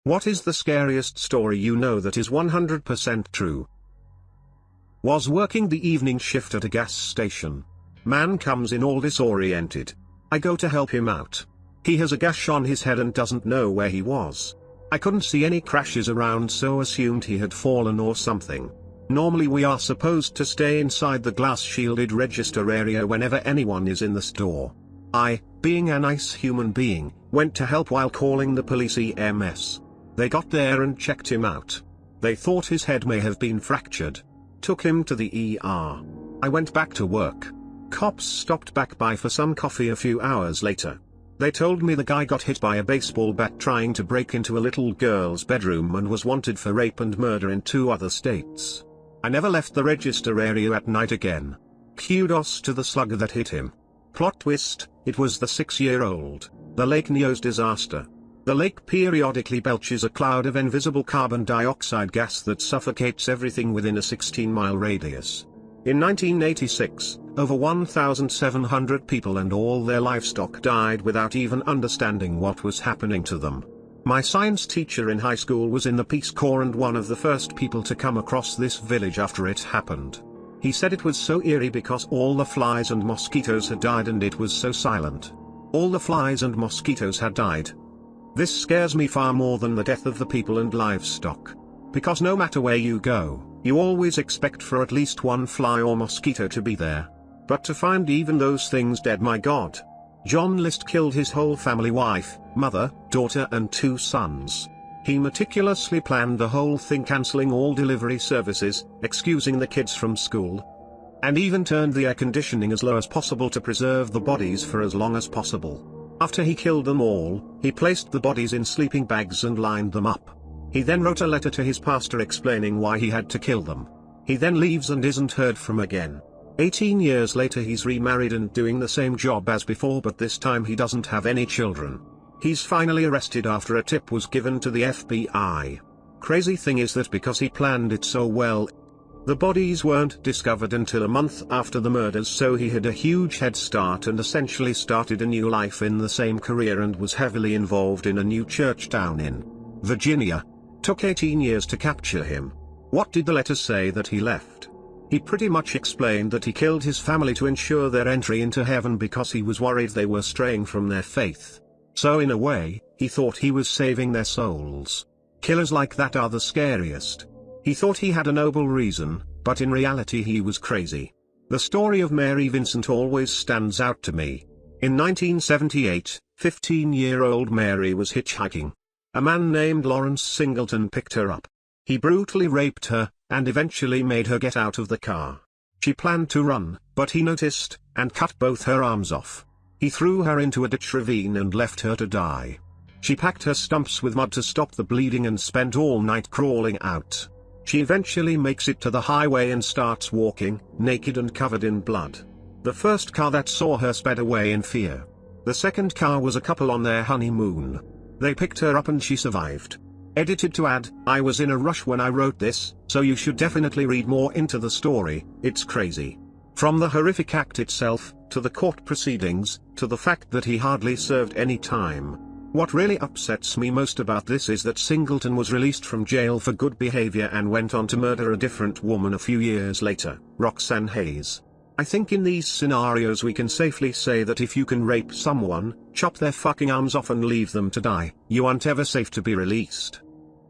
What is the scariest story you know that is 100% true? Was working the evening shift at a gas station. Man comes in all disoriented. I go to help him out. He has a gash on his head and doesn't know where he was. I couldn't see any crashes around, so assumed he had fallen or something. Normally we are supposed to stay inside the glass-shielded register area whenever anyone is in the store. I, being a nice human being, went to help while calling the police EMS. They got there and checked him out. They thought his head may have been fractured. Took him to the ER. I went back to work. Cops stopped back by for some coffee a few hours later. They told me the guy got hit by a baseball bat trying to break into a little girl's bedroom and was wanted for rape and murder in 2 other states. I never left the register area at night again. Kudos to the slugger that hit him. Plot twist, it was the 6-year-old. The Lake Neos disaster. The lake periodically belches a cloud of invisible carbon dioxide gas that suffocates everything within a 16-mile radius. In 1986, over 1,700 people and all their livestock died without even understanding what was happening to them. My science teacher in high school was in the Peace Corps and one of the first people to come across this village after it happened. He said it was so eerie because all the flies and mosquitoes had died and it was so silent. All the flies and mosquitoes had died. This scares me far more than the death of the people and livestock. Because no matter where you go, you always expect for at least one fly or mosquito to be there. But to find even those things dead, my God. John List killed his whole family, wife, mother, daughter and 2 sons. He meticulously planned the whole thing, cancelling all delivery services, excusing the kids from school, and even turned the air conditioning as low as possible to preserve the bodies for as long as possible. After he killed them all, he placed the bodies in sleeping bags and lined them up. He then wrote a letter to his pastor explaining why he had to kill them. He then leaves and isn't heard from again. 18 years later he's remarried and doing the same job as before, but this time he doesn't have any children. He's finally arrested after a tip was given to the FBI. Crazy thing is that because he planned it so well, the bodies weren't discovered until a month after the murders, so he had a huge head start and essentially started a new life in the same career and was heavily involved in a new church town in Virginia. Took 18 years to capture him. What did the letter say that he left? He pretty much explained that he killed his family to ensure their entry into heaven because he was worried they were straying from their faith. So in a way, he thought he was saving their souls. Killers like that are the scariest. He thought he had a noble reason, but in reality he was crazy. The story of Mary Vincent always stands out to me. In 1978, 15-year-old Mary was hitchhiking. A man named Lawrence Singleton picked her up. He brutally raped her, and eventually made her get out of the car. She planned to run, but he noticed, and cut both her arms off. He threw her into a ditch ravine and left her to die. She packed her stumps with mud to stop the bleeding and spent all night crawling out. She eventually makes it to the highway and starts walking, naked and covered in blood. The first car that saw her sped away in fear. The second car was a couple on their honeymoon. They picked her up and she survived. Edited to add, I was in a rush when I wrote this, so you should definitely read more into the story, it's crazy. From the horrific act itself, to the court proceedings, to the fact that he hardly served any time. What really upsets me most about this is that Singleton was released from jail for good behavior and went on to murder a different woman a few years later, Roxanne Hayes. I think in these scenarios we can safely say that if you can rape someone, chop their fucking arms off and leave them to die, you aren't ever safe to be released.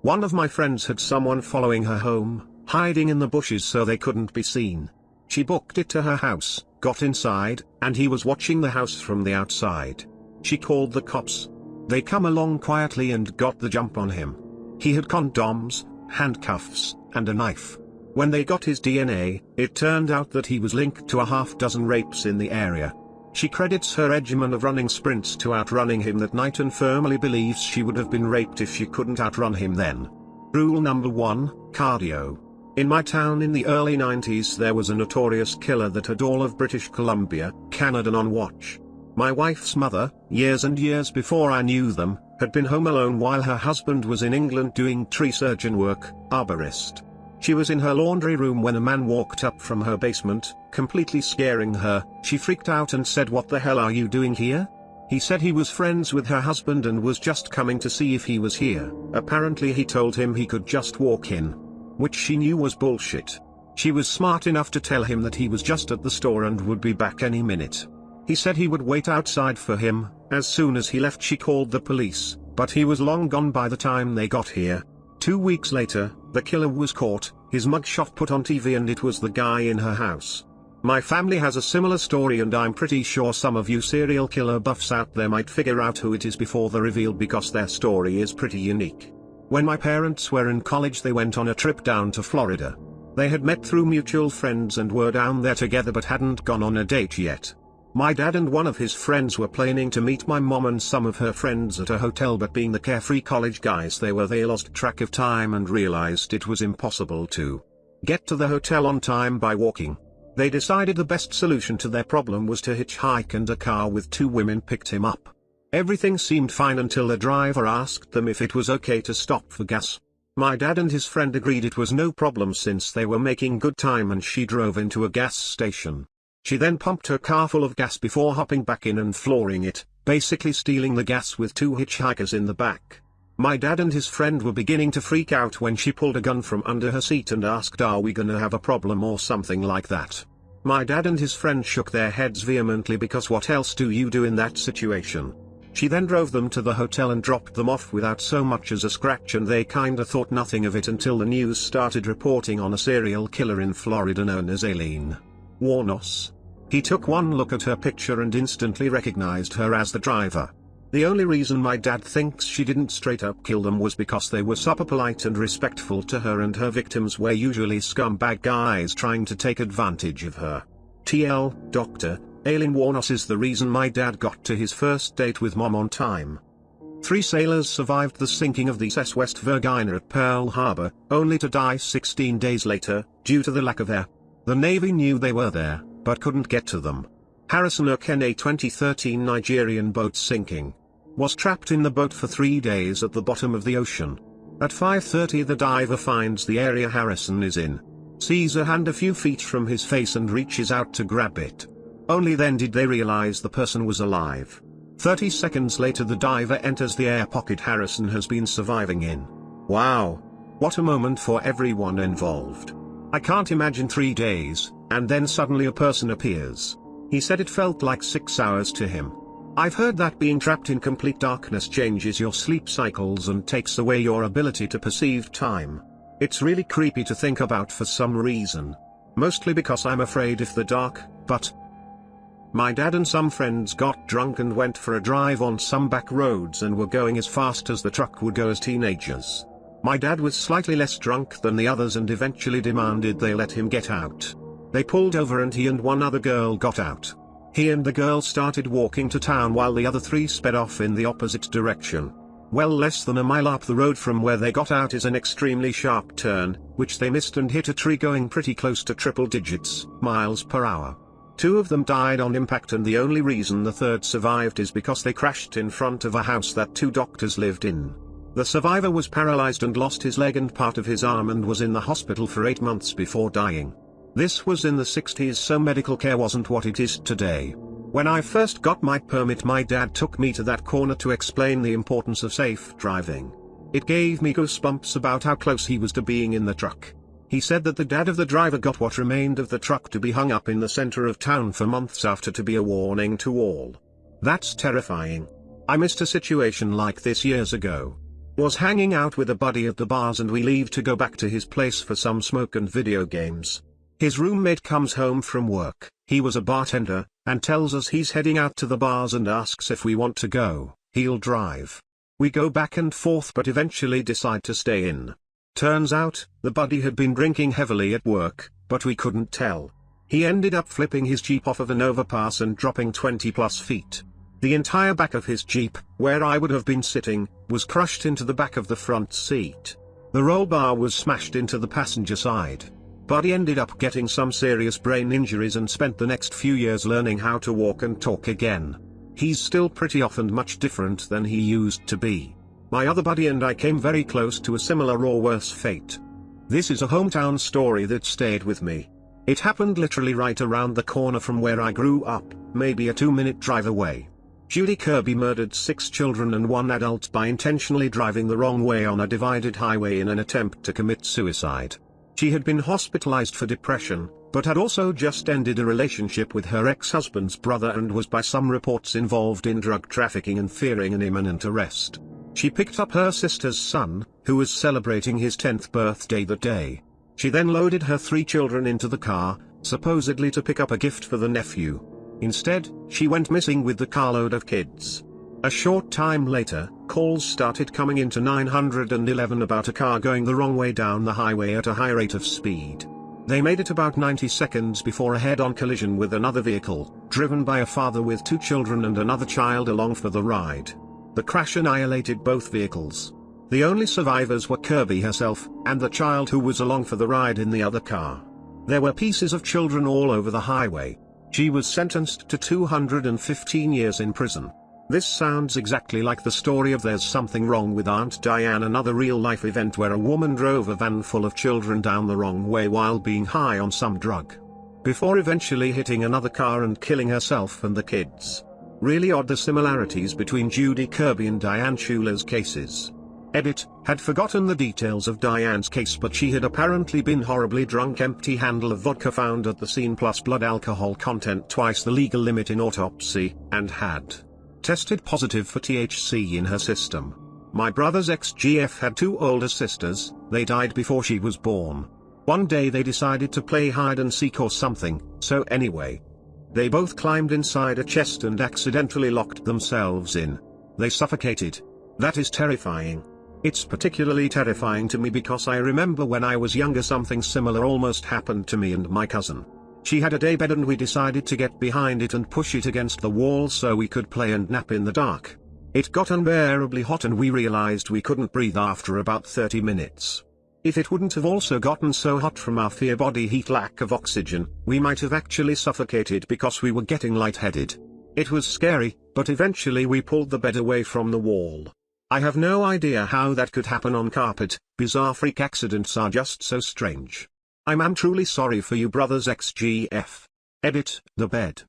One of my friends had someone following her home, hiding in the bushes so they couldn't be seen. She booked it to her house, got inside, and he was watching the house from the outside. She called the cops. They come along quietly and got the jump on him. He had condoms, handcuffs, and a knife. When they got his DNA, it turned out that he was linked to a half-dozen rapes in the area. She credits her regimen of running sprints to outrunning him that night and firmly believes she would have been raped if she couldn't outrun him then. Rule number 1, cardio. In my town in the early 90s there was a notorious killer that had all of British Columbia, Canada on watch. My wife's mother, years and years before I knew them, had been home alone while her husband was in England doing tree surgeon work, arborist. She was in her laundry room when a man walked up from her basement, completely scaring her. She freaked out and said, "What the hell are you doing here?" He said he was friends with her husband and was just coming to see if he was here. Apparently he told him he could just walk in, which she knew was bullshit. She was smart enough to tell him that he was just at the store and would be back any minute. He said he would wait outside for him. As soon as he left she called the police, but he was long gone by the time they got here. 2 weeks later, the killer was caught, his mugshot put on TV, and it was the guy in her house. My family has a similar story, and I'm pretty sure some of you serial killer buffs out there might figure out who it is before the reveal, because their story is pretty unique. When my parents were in college they went on a trip down to Florida. They had met through mutual friends and were down there together but hadn't gone on a date yet. My dad and one of his friends were planning to meet my mom and some of her friends at a hotel, but being the carefree college guys they lost track of time and realized it was impossible to get to the hotel on time by walking. They decided the best solution to their problem was to hitchhike, and a car with 2 women picked him up. Everything seemed fine until the driver asked them if it was okay to stop for gas. My dad and his friend agreed it was no problem since they were making good time, and she drove into a gas station. She then pumped her car full of gas before hopping back in and flooring it, basically stealing the gas with 2 hitchhikers in the back. My dad and his friend were beginning to freak out when she pulled a gun from under her seat and asked, "Are we gonna have a problem?" or something like that. My dad and his friend shook their heads vehemently, because what else do you do in that situation? She then drove them to the hotel and dropped them off without so much as a scratch, and they kinda thought nothing of it until the news started reporting on a serial killer in Florida known as Aileen Wuornos. He took one look at her picture and instantly recognized her as the driver. The only reason my dad thinks she didn't straight up kill them was because they were super polite and respectful to her, and her victims were usually scumbag guys trying to take advantage of her. TL, Dr. Aileen Wuornos is the reason my dad got to his first date with mom on time. 3 sailors survived the sinking of the SS West Virginia at Pearl Harbor, only to die 16 days later, due to the lack of air. The Navy knew they were there, but couldn't get to them. Harrison Urken, a 2013 Nigerian boat sinking, was trapped in the boat for 3 days at the bottom of the ocean. At 5:30 the diver finds the area Harrison is in, sees a hand a few feet from his face and reaches out to grab it. Only then did they realize the person was alive. 30 seconds later the diver enters the air pocket Harrison has been surviving in. Wow! What a moment for everyone involved. I can't imagine 3 days, and then suddenly a person appears. He said it felt like 6 hours to him. I've heard that being trapped in complete darkness changes your sleep cycles and takes away your ability to perceive time. It's really creepy to think about for some reason. Mostly because I'm afraid of the dark, but my dad and some friends got drunk and went for a drive on some back roads and were going as fast as the truck would go as teenagers. My dad was slightly less drunk than the others and eventually demanded they let him get out. They pulled over and he and one other girl got out. He and the girl started walking to town while the other 3 sped off in the opposite direction. Well, less than a mile up the road from where they got out is an extremely sharp turn, which they missed and hit a tree going pretty close to triple digits miles per hour. 2 of them died on impact, and the only reason the 3rd survived is because they crashed in front of a house that 2 doctors lived in. The survivor was paralyzed and lost his leg and part of his arm and was in the hospital for 8 months before dying. This was in the 60s, so medical care wasn't what it is today. When I first got my permit, my dad took me to that corner to explain the importance of safe driving. It gave me goosebumps about how close he was to being in the truck. He said that the dad of the driver got what remained of the truck to be hung up in the center of town for months after, to be a warning to all. That's terrifying. I missed a situation like this years ago. Was hanging out with a buddy at the bars and we leave to go back to his place for some smoke and video games. His roommate comes home from work, he was a bartender, and tells us he's heading out to the bars and asks if we want to go. He'll drive. We go back and forth but eventually decide to stay in. Turns out, the buddy had been drinking heavily at work, but we couldn't tell. He ended up flipping his Jeep off of an overpass and dropping 20+ feet. The entire back of his Jeep, where I would have been sitting, was crushed into the back of the front seat. The roll bar was smashed into the passenger side. Buddy ended up getting some serious brain injuries and spent the next few years learning how to walk and talk again. He's still pretty off and much different than he used to be. My other buddy and I came very close to a similar or worse fate. This is a hometown story that stayed with me. It happened literally right around the corner from where I grew up, maybe a 2-minute drive away. Judy Kirby murdered 6 children and 1 adult by intentionally driving the wrong way on a divided highway in an attempt to commit suicide. She had been hospitalized for depression, but had also just ended a relationship with her ex-husband's brother and was by some reports involved in drug trafficking and fearing an imminent arrest. She picked up her sister's son, who was celebrating his 10th birthday that day. She then loaded her 3 children into the car, supposedly to pick up a gift for the nephew. Instead, she went missing with the carload of kids. A short time later, calls started coming into 911 about a car going the wrong way down the highway at a high rate of speed. They made it about 90 seconds before a head-on collision with another vehicle, driven by a father with 2 children and another child along for the ride. The crash annihilated both vehicles. The only survivors were Kirby herself, and the child who was along for the ride in the other car. There were pieces of children all over the highway. She was sentenced to 215 years in prison. This sounds exactly like the story of There's Something Wrong with Aunt Diane, another real-life event where a woman drove a van full of children down the wrong way while being high on some drug, before eventually hitting another car and killing herself and the kids. Really odd the similarities between Judy Kirby and Diane Schuler's cases. Edit, had forgotten the details of Diane's case, but she had apparently been horribly drunk. Empty handle of vodka found at the scene plus blood alcohol content twice the legal limit in autopsy, and had tested positive for THC in her system. My brother's ex-GF had 2 older sisters. They died before she was born. One day they decided to play hide and seek or something, so anyway, they both climbed inside a chest and accidentally locked themselves in. They suffocated. That is terrifying. It's particularly terrifying to me because I remember when I was younger something similar almost happened to me and my cousin. She had a daybed and we decided to get behind it and push it against the wall so we could play and nap in the dark. It got unbearably hot and we realized we couldn't breathe after about 30 minutes. If it wouldn't have also gotten so hot from our fear body heat lack of oxygen, we might have actually suffocated because we were getting lightheaded. It was scary, but eventually we pulled the bed away from the wall. I have no idea how that could happen on carpet. Bizarre freak accidents are just so strange. I'm truly sorry for you brother's ex-GF. Edit, the bed.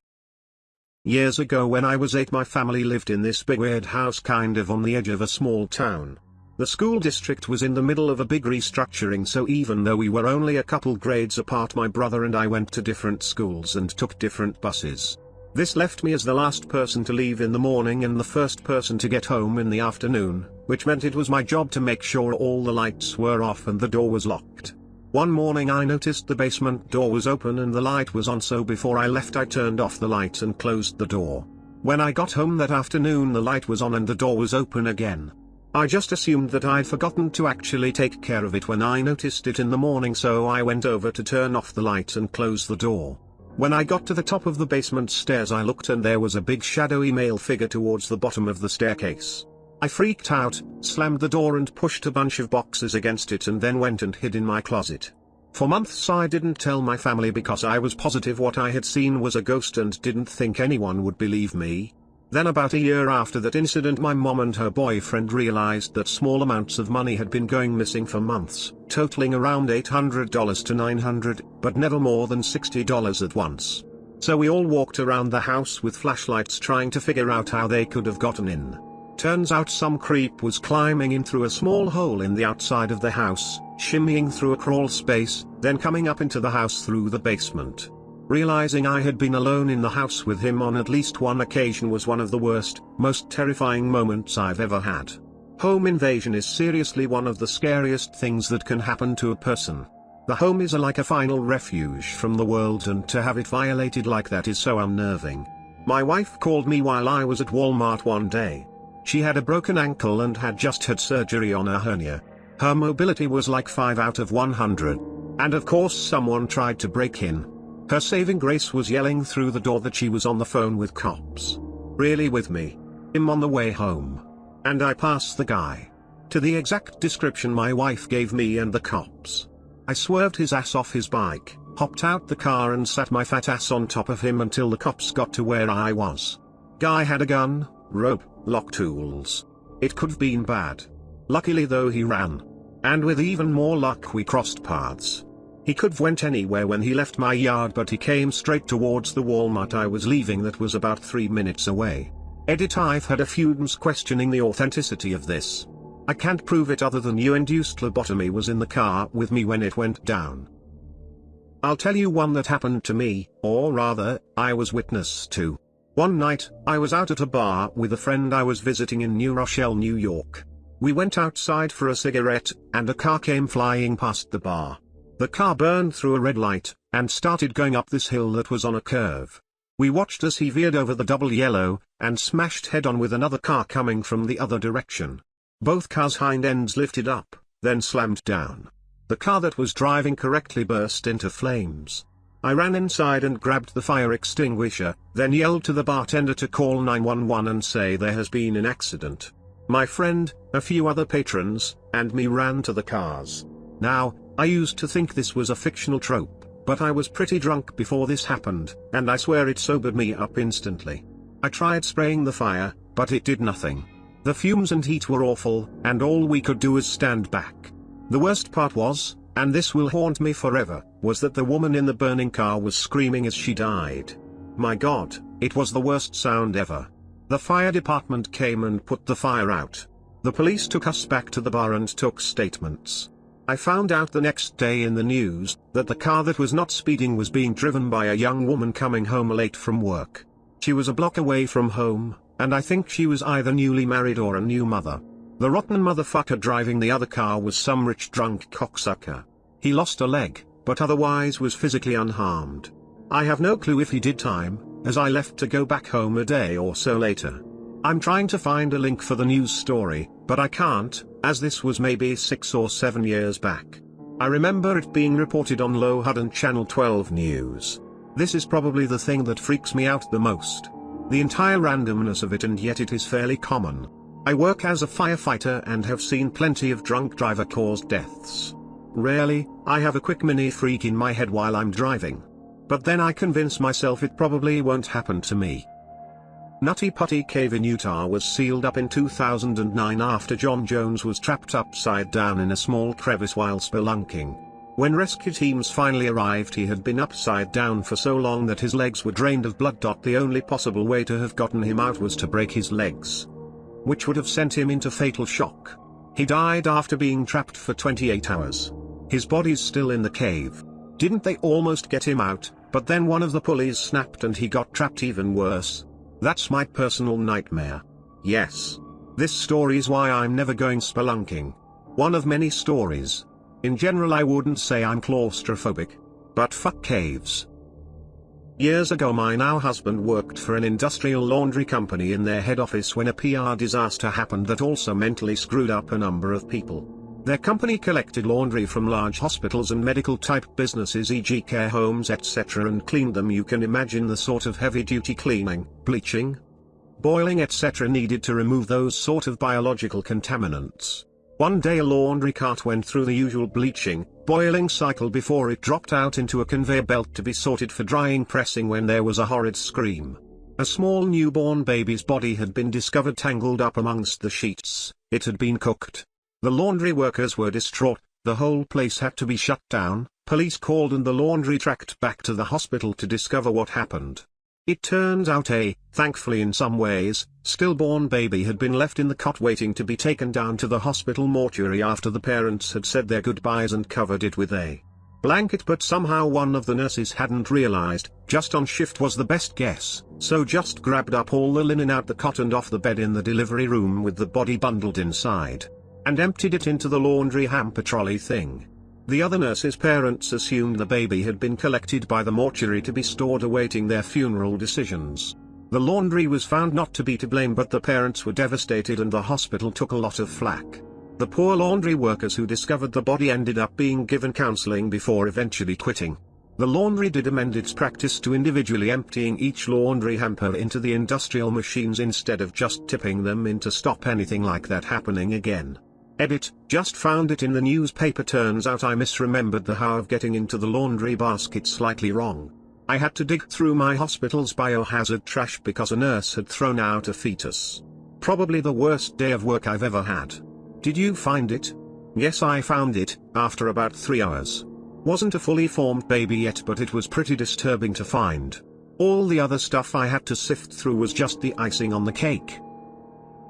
Years ago when I was 8 my family lived in this big weird house kind of on the edge of a small town. The school district was in the middle of a big restructuring, so even though we were only a couple grades apart my brother and I went to different schools and took different buses. This left me as the last person to leave in the morning and the first person to get home in the afternoon, which meant it was my job to make sure all the lights were off and the door was locked. One morning I noticed the basement door was open and the light was on, so before I left I turned off the light and closed the door. When I got home that afternoon the light was on and the door was open again. I just assumed that I'd forgotten to actually take care of it when I noticed it in the morning, so I went over to turn off the light and close the door. When I got to the top of the basement stairs I looked and there was a big shadowy male figure towards the bottom of the staircase. I freaked out, slammed the door and pushed a bunch of boxes against it and then went and hid in my closet. For months I didn't tell my family because I was positive what I had seen was a ghost and didn't think anyone would believe me. Then about a year after that incident my mom and her boyfriend realized that small amounts of money had been going missing for months, totaling around $800 to $900, but never more than $60 at once. So we all walked around the house with flashlights trying to figure out how they could have gotten in. Turns out some creep was climbing in through a small hole in the outside of the house, shimmying through a crawl space, then coming up into the house through the basement. Realizing I had been alone in the house with him on at least one occasion was one of the worst, most terrifying moments I've ever had. Home invasion is seriously one of the scariest things that can happen to a person. The home is like a final refuge from the world, and to have it violated like that is so unnerving. My wife called me while I was at Walmart one day. She had a broken ankle and had just had surgery on her hernia. Her mobility was like 5 out of 100. And of course someone tried to break in. Her saving grace was yelling through the door that she was on the phone with cops. Really with me? I'm on the way home. And I passed the guy. To the exact description my wife gave me and the cops. I swerved his ass off his bike, hopped out the car and sat my fat ass on top of him until the cops got to where I was. Guy had a gun, rope, lock tools. It could have been bad. Luckily though he ran. And with even more luck we crossed paths. He could have went anywhere when he left my yard, but he came straight towards the Walmart I was leaving that was about 3 minutes away. Edit: I've had a few DMs questioning the authenticity of this. I can't prove it other than you-induced lobotomy was in the car with me when it went down. I'll tell you one that happened to me, or rather, I was witness to. One night, I was out at a bar with a friend I was visiting in New Rochelle, New York. We went outside for a cigarette, and a car came flying past the bar. The car burned through a red light, and started going up this hill that was on a curve. We watched as he veered over the double yellow, and smashed head-on with another car coming from the other direction. Both cars' hind ends lifted up, then slammed down. The car that was driving correctly burst into flames. I ran inside and grabbed the fire extinguisher, then yelled to the bartender to call 911 and say there has been an accident. My friend, a few other patrons, and me ran to the cars. Now, I used to think this was a fictional trope, but I was pretty drunk before this happened, and I swear it sobered me up instantly. I tried spraying the fire, but it did nothing. The fumes and heat were awful, and all we could do was stand back. The worst part was, and this will haunt me forever, was that the woman in the burning car was screaming as she died. My God, it was the worst sound ever. The fire department came and put the fire out. The police took us back to the bar and took statements. I found out the next day in the news, that the car that was not speeding was being driven by a young woman coming home late from work. She was a block away from home, and I think she was either newly married or a new mother. The rotten motherfucker driving the other car was some rich drunk cocksucker. He lost a leg, but otherwise was physically unharmed. I have no clue if he did time, as I left to go back home a day or so later. I'm trying to find a link for the news story, but I can't, as this was maybe 6 or 7 years back. I remember it being reported on Low HUD and Channel 12 News. This is probably the thing that freaks me out the most. The entire randomness of it, and yet it is fairly common. I work as a firefighter and have seen plenty of drunk driver-caused deaths. Rarely, I have a quick mini freak in my head while I'm driving. But then I convince myself it probably won't happen to me. Nutty Putty Cave in Utah was sealed up in 2009 after John Jones was trapped upside down in a small crevice while spelunking. When rescue teams finally arrived, he had been upside down for so long that his legs were drained of blood. The only possible way to have gotten him out was to break his legs, which would have sent him into fatal shock. He died after being trapped for 28 hours. His body's still in the cave. Didn't they almost get him out, but then one of the pulleys snapped and he got trapped even worse? That's my personal nightmare. Yes. This story's why I'm never going spelunking. One of many stories. In general, I wouldn't say I'm claustrophobic. But fuck caves. Years ago, my now husband worked for an industrial laundry company in their head office when a PR disaster happened that also mentally screwed up a number of people. Their company collected laundry from large hospitals and medical-type businesses, e.g. care homes, etc., and cleaned them. You can imagine the sort of heavy-duty cleaning, bleaching, boiling, etc. needed to remove those sort of biological contaminants. One day a laundry cart went through the usual bleaching, boiling cycle before it dropped out into a conveyor belt to be sorted for drying pressing when there was a horrid scream. A small newborn baby's body had been discovered tangled up amongst the sheets. It had been cooked. The laundry workers were distraught. The whole place had to be shut down. Police called and the laundry tracked back to the hospital to discover what happened. It turns out thankfully in some ways, stillborn baby had been left in the cot waiting to be taken down to the hospital mortuary after the parents had said their goodbyes and covered it with a blanket, but somehow one of the nurses hadn't realized, just on shift was the best guess, so just grabbed up all the linen out the cot and off the bed in the delivery room with the body bundled inside, and emptied it into the laundry hamper trolley thing. The other nurses' parents assumed the baby had been collected by the mortuary to be stored awaiting their funeral decisions. The laundry was found not to be to blame, but the parents were devastated and the hospital took a lot of flack. The poor laundry workers who discovered the body ended up being given counseling before eventually quitting. The laundry did amend its practice to individually emptying each laundry hamper into the industrial machines instead of just tipping them in to stop anything like that happening again. Edit, just found it in the newspaper. Turns out I misremembered the how of getting into the laundry basket slightly wrong. I had to dig through my hospital's biohazard trash because a nurse had thrown out a fetus. Probably the worst day of work I've ever had. Did you find it? Yes, I found it, after about 3 hours. Wasn't a fully formed baby yet, but it was pretty disturbing to find. All the other stuff I had to sift through was just the icing on the cake.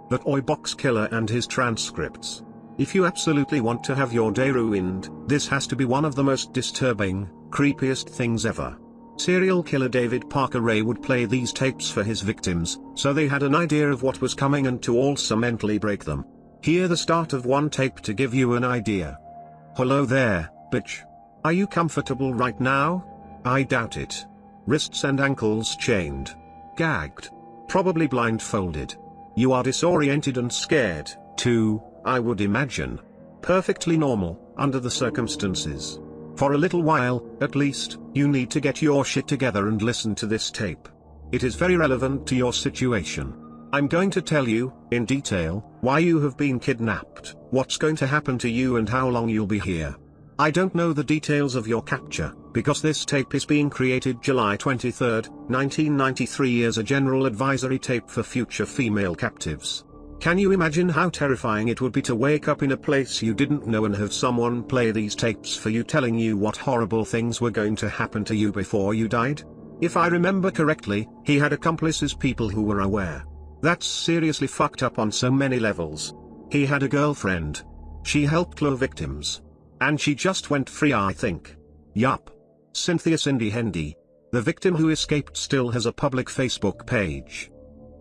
That Oi box killer and his transcripts. If you absolutely want to have your day ruined, this has to be one of the most disturbing, creepiest things ever. Serial killer David Parker Ray would play these tapes for his victims, so they had an idea of what was coming and to also mentally break them. Hear the start of one tape to give you an idea. Hello there, bitch. Are you comfortable right now? I doubt it. Wrists and ankles chained. Gagged. Probably blindfolded. You are disoriented and scared, too, I would imagine. Perfectly normal, under the circumstances. For a little while, at least, you need to get your shit together and listen to this tape. It is very relevant to your situation. I'm going to tell you, in detail, why you have been kidnapped, what's going to happen to you and how long you'll be here. I don't know the details of your capture, because this tape is being created July 23, 1993 as a general advisory tape for future female captives. Can you imagine how terrifying it would be to wake up in a place you didn't know and have someone play these tapes for you telling you what horrible things were going to happen to you before you died? If I remember correctly, he had accomplices, people who were aware. That's seriously fucked up on so many levels. He had a girlfriend. She helped lure victims. And she just went free, I think. Yup. Cynthia Cindy Hendy. The victim who escaped still has a public Facebook page.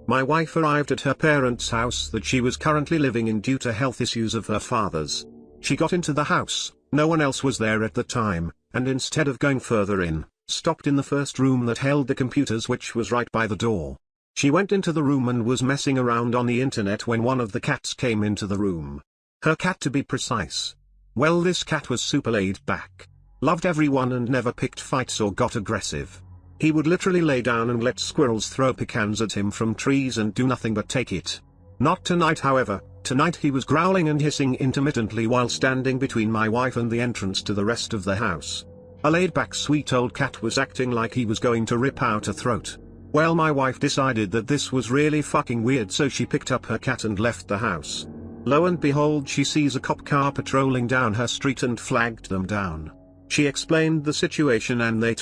My wife arrived at her parents' house that she was currently living in due to health issues of her father's. She got into the house, no one else was there at the time, and instead of going further in, stopped in the first room that held the computers, which was right by the door. She went into the room and was messing around on the internet when one of the cats came into the room. Her cat, to be precise. Well, this cat was super laid back. Loved everyone and never picked fights or got aggressive. He would literally lay down and let squirrels throw pecans at him from trees and do nothing but take it. Not tonight, however. Tonight he was growling and hissing intermittently while standing between my wife and the entrance to the rest of the house. A laid-back sweet old cat was acting like he was going to rip out a throat. Well, my wife decided that this was really fucking weird, so she picked up her cat and left the house. Lo and behold, she sees a cop car patrolling down her street and flagged them down. She explained the situation and they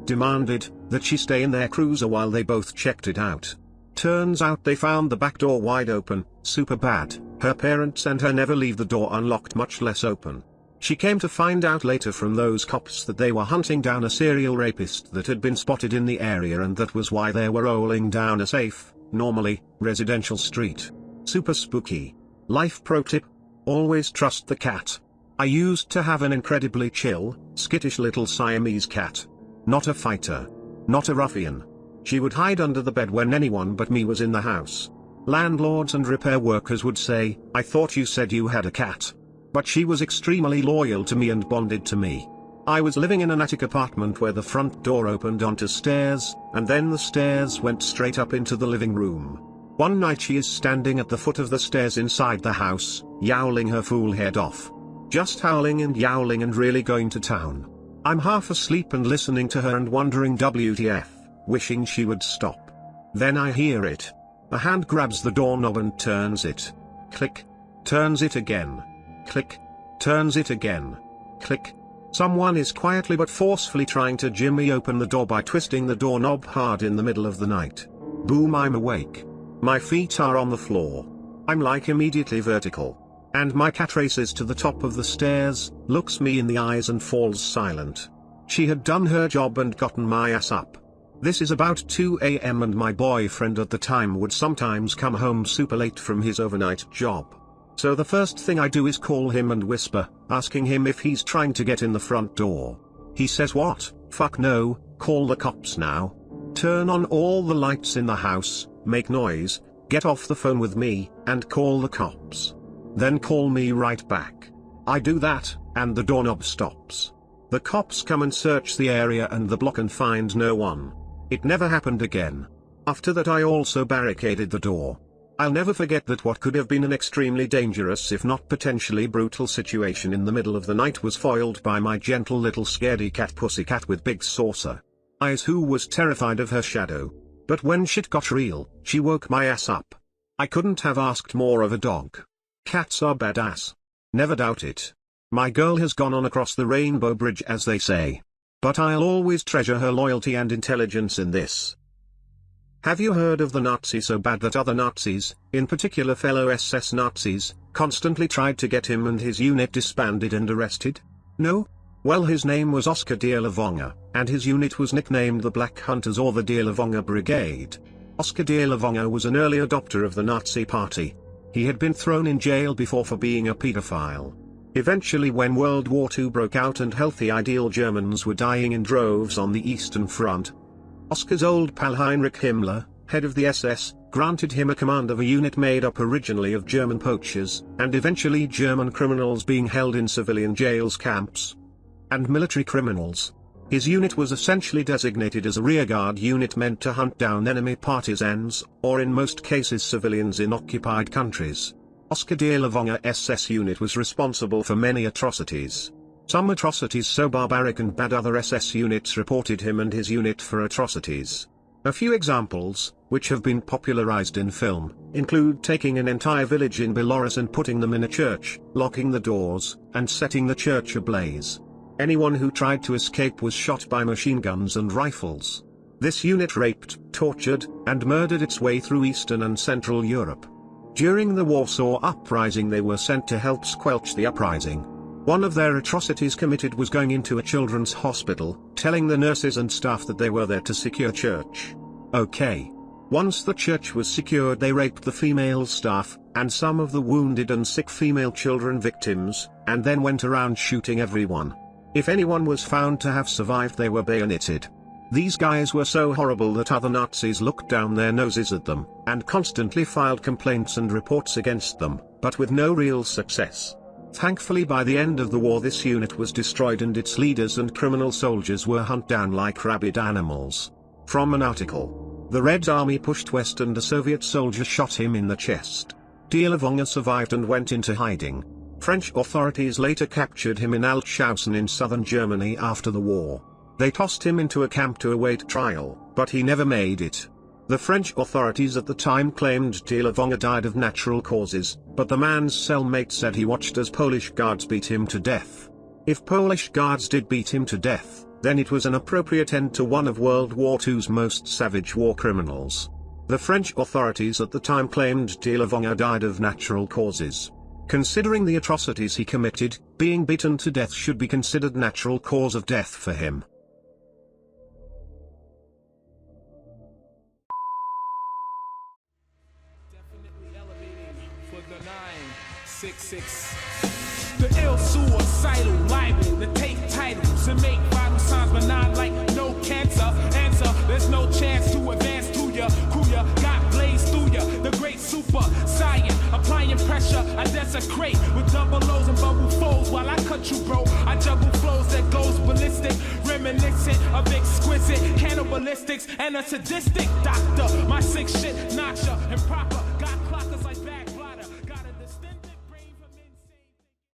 demanded, that she stay in their cruiser while they both checked it out. Turns out they found the back door wide open, super bad. Her parents and her never leave the door unlocked, much less open. She came to find out later from those cops that they were hunting down a serial rapist that had been spotted in the area, and that was why they were rolling down a safe, normally, residential street. Super spooky. Life pro tip: always trust the cat. I used to have an incredibly chill, skittish little Siamese cat. Not a fighter. Not a ruffian. She would hide under the bed when anyone but me was in the house. Landlords and repair workers would say, "I thought you said you had a cat." But she was extremely loyal to me and bonded to me. I was living in an attic apartment where the front door opened onto stairs, and then the stairs went straight up into the living room. One night she is standing at the foot of the stairs inside the house, yowling her fool head off. Just howling and yowling and really going to town. I'm half asleep and listening to her and wondering WTF, wishing she would stop. Then I hear it. A hand grabs the doorknob and turns it. Click. Turns it again. Click. Turns it again. Click. Someone is quietly but forcefully trying to jimmy open the door by twisting the doorknob hard in the middle of the night. Boom, I'm awake. My feet are on the floor. I'm like immediately vertical. And my cat races to the top of the stairs, looks me in the eyes and falls silent. She had done her job and gotten my ass up. This is about 2 a.m. and my boyfriend at the time would sometimes come home super late from his overnight job. So the first thing I do is call him and whisper, asking him if he's trying to get in the front door. He says, "What? Fuck no, call the cops now. Turn on all the lights in the house, make noise, get off the phone with me, and call the cops. Then call me right back." I do that, and the doorknob stops. The cops come and search the area and the block and find no one. It never happened again. After that I also barricaded the door. I'll never forget that what could have been an extremely dangerous, if not potentially brutal situation in the middle of the night was foiled by my gentle little scaredy cat Pussycat with big saucer eyes, who was terrified of her shadow. But when shit got real, she woke my ass up. I couldn't have asked more of a dog. Cats are badass. Never doubt it. My girl has gone on across the rainbow bridge, as they say. but I'll always treasure her loyalty and intelligence in this. Have you heard of the Nazi so bad that other Nazis, in particular fellow SS Nazis, constantly tried to get him and his unit disbanded and arrested? No? Well, his name was Oscar de la Vonga, and his unit was nicknamed the Black Hunters or the de la Vonga Brigade. Oscar de la Vonga was an early adopter of the Nazi Party. He had been thrown in jail before for being a pedophile. Eventually, when World War II broke out and healthy ideal Germans were dying in droves on the Eastern Front, Oscar's old pal Heinrich Himmler, head of the SS, granted him a command of a unit made up originally of German poachers, and eventually German criminals being held in civilian jails camps, and military criminals. His unit was essentially designated as a rearguard unit meant to hunt down enemy partisans, or in most cases civilians in occupied countries. Oscar de la Vonga SS unit was responsible for many atrocities. Some atrocities so barbaric and bad other SS units reported him and his unit for atrocities. A few examples, which have been popularized in film, include taking an entire village in Belarus and putting them in a church, locking the doors, and setting the church ablaze. Anyone who tried to escape was shot by machine guns and rifles. This unit raped, tortured, and murdered its way through Eastern and Central Europe. During the Warsaw Uprising they were sent to help squelch the uprising. One of their atrocities committed was going into a children's hospital, telling the nurses and staff that they were there to secure church. Okay. Once the church was secured, they raped the female staff, and some of the wounded and sick female children victims, and then went around shooting everyone. If anyone was found to have survived, they were bayoneted. These guys were so horrible that other Nazis looked down their noses at them, and constantly filed complaints and reports against them, but with no real success. Thankfully, by the end of the war this unit was destroyed and its leaders and criminal soldiers were hunted down like rabid animals. From an article. The Red Army pushed west and a Soviet soldier shot him in the chest. De la Vonga survived and went into hiding. French authorities later captured him in Altschausen in southern Germany after the war. They tossed him into a camp to await trial, but he never made it. The French authorities at the time claimed de la Vonga died of natural causes, but the man's cellmate said he watched as Polish guards beat him to death. If Polish guards did beat him to death, then it was an appropriate end to one of World War II's most savage war criminals. The French authorities at the time claimed de la Vonga died of natural causes. Considering the atrocities he committed, being beaten to death should be considered natural cause of death for him. The 966, the ill suicidal libel to take titles and make vital signs, but not like no cancer. Answer, there's no chance to advance to ya. Kuya got blazed through ya. The great super science, applying pressure, I desecrate with double O's and bubble folds while I cut you, bro. I juggle flows that goes ballistic, reminiscent of exquisite cannibalistics and a sadistic doctor. My sick shit, notcha, improper, got